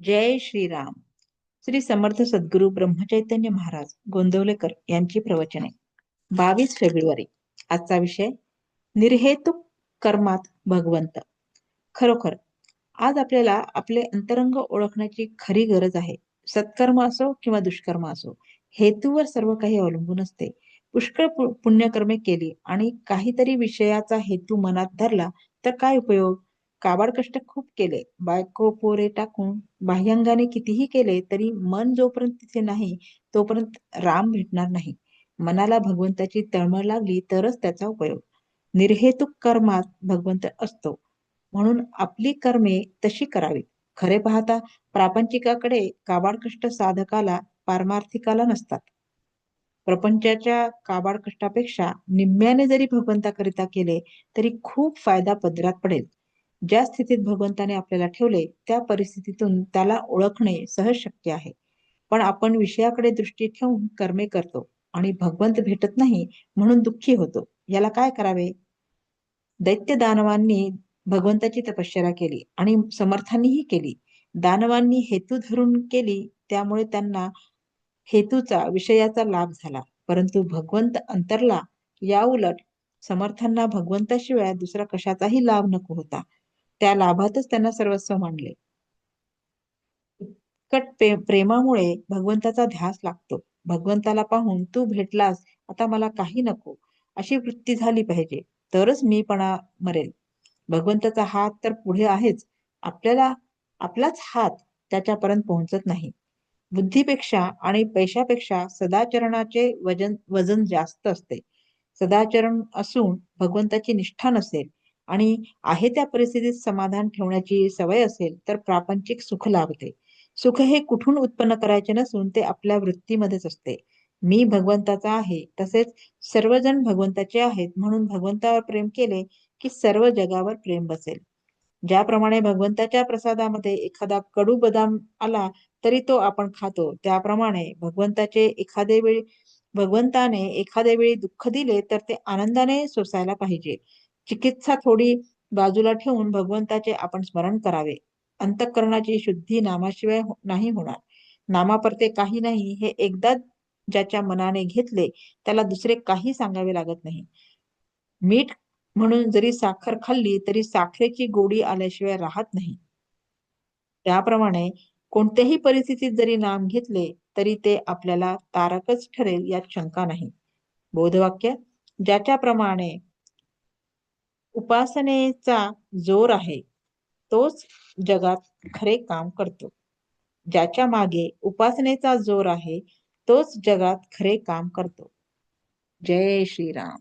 जय श्रीराम. श्री समर्थ सद्गुरू ब्रह्मचैतन्य महाराज गोंदवलेकर यांची प्रवचने. 22 फेब्रुवारी. आजचा विषय निर्हेतुक कर्मात भगवंत. खरोखर आज आपल्याला आपले अंतरंग ओळखण्याची खरी गरज आहे. सत्कर्म असो किंवा दुष्कर्म असो, हेतूवर सर्व काही अवलंबून असते. पुष्कळ पुण्यकर्मे केली आणि काहीतरी विषयाचा हेतू मनात धरला तर काय उपयोग? काबाड कष्ट खूप केले, बायको पोरे टाकून बाह्यांगाने कितीही केले तरी मन जोपर्यंत तिथे नाही तोपर्यंत राम भेटणार नाही. मनाला भगवंताची तळमळ लागली तरच त्याचा उपयोग. निर्हेतुक कर्मात भगवंत असतो, म्हणून आपली कर्मे तशी करावी. खरे पाहता प्रापंचिकाकडे काबाड कष्ट साधकाला पारमार्थिकाला नसतात. प्रपंचाच्या काबाड कष्टापेक्षा निम्म्याने जरी भगवंताकरिता केले तरी खूप फायदा पदरात पडेल. ज्या स्थितीत भगवंताने आपल्याला ठेवले त्या परिस्थितीतून त्याला ओळखणे सहज शक्य आहे. पण आपण विषयाकडे दृष्टी ठेवून कर्मे करतो आणि भगवंत भेटत नाही म्हणून दुःखी होतो. याला काय करावे? दैत्य दानवांनी भगवंताची तपश्चर्या केली आणि समर्थांनीही केली. दानवांनी हेतू धरून केली त्यामुळे त्यांना हेतूचा विषयाचा लाभ झाला, परंतु भगवंत अंतरला. या उलट समर्थांना भगवंताशिवाय दुसरा कशाचाही लाभ नको होता. त्या लाभातच त्यांना सर्वस्व मानले. उत्कट प्रेमामुळे भगवंताचा ध्यास लागतो. भगवंताला पाहून तू भेटलास, आता मला काही नको, अशी वृत्ती झाली पाहिजे, तरच मीपणा मरेल. भगवंताचा हात तर पुढे आहेच, आपल्याला आपलाच हात त्याच्यापर्यंत पोहोचत नाही. बुद्धीपेक्षा आणि पैशापेक्षा सदाचरणाचे वजन जास्त असते. सदाचरण असून भगवंताची निष्ठा नसेल आणि आहे त्या परिस्थितीत समाधान ठेवण्याची सवय असेल तर प्रापंचिक सुख लाभते. सुख हे कुठून उत्पन्न करायचे नसून ते आपल्या वृत्तीमध्येच असते. मी भगवंताचा आहे, तसेच सर्वजण भगवंताचे आहेत म्हणून भगवंतावर प्रेम केले की सर्व जगावर प्रेम बसेल. ज्याप्रमाणे भगवंताच्या प्रसादामध्ये एखादा कडू बदाम आला तरी तो आपण खातो, त्याप्रमाणे भगवंताने एखाद्या वेळी दुःख दिले तर ते आनंदाने सोसायला पाहिजे. चिकित्सा थोडी बाजूला ठेवून भगवंताचे आपण स्मरण करावे. अंतःकरणाची शुद्धी नामाशिवाय नाही होणार. नामापरते काही नाही हे एकदा ज्याच्या मनाने घेतले त्याला दुसरे काही सांगावे लागत नाही. मीठ म्हणून जरी साखर खाल्ली तरी साखरेची गोडी आल्याशिवाय राहत नाही. त्याप्रमाणे कोणत्याही परिस्थितीत जरी नाम घेतले तरी ते आपल्याला तारकच ठरेल यात शंका नाही. बोधवाक्य. ज्याच्याप्रमाणे उपासनेचा जोर आहे तोच जगात खरे काम करतो. ज्याच्या मागे उपासनेचा जोर आहे तोच जगात खरे काम करतो. जय श्रीराम.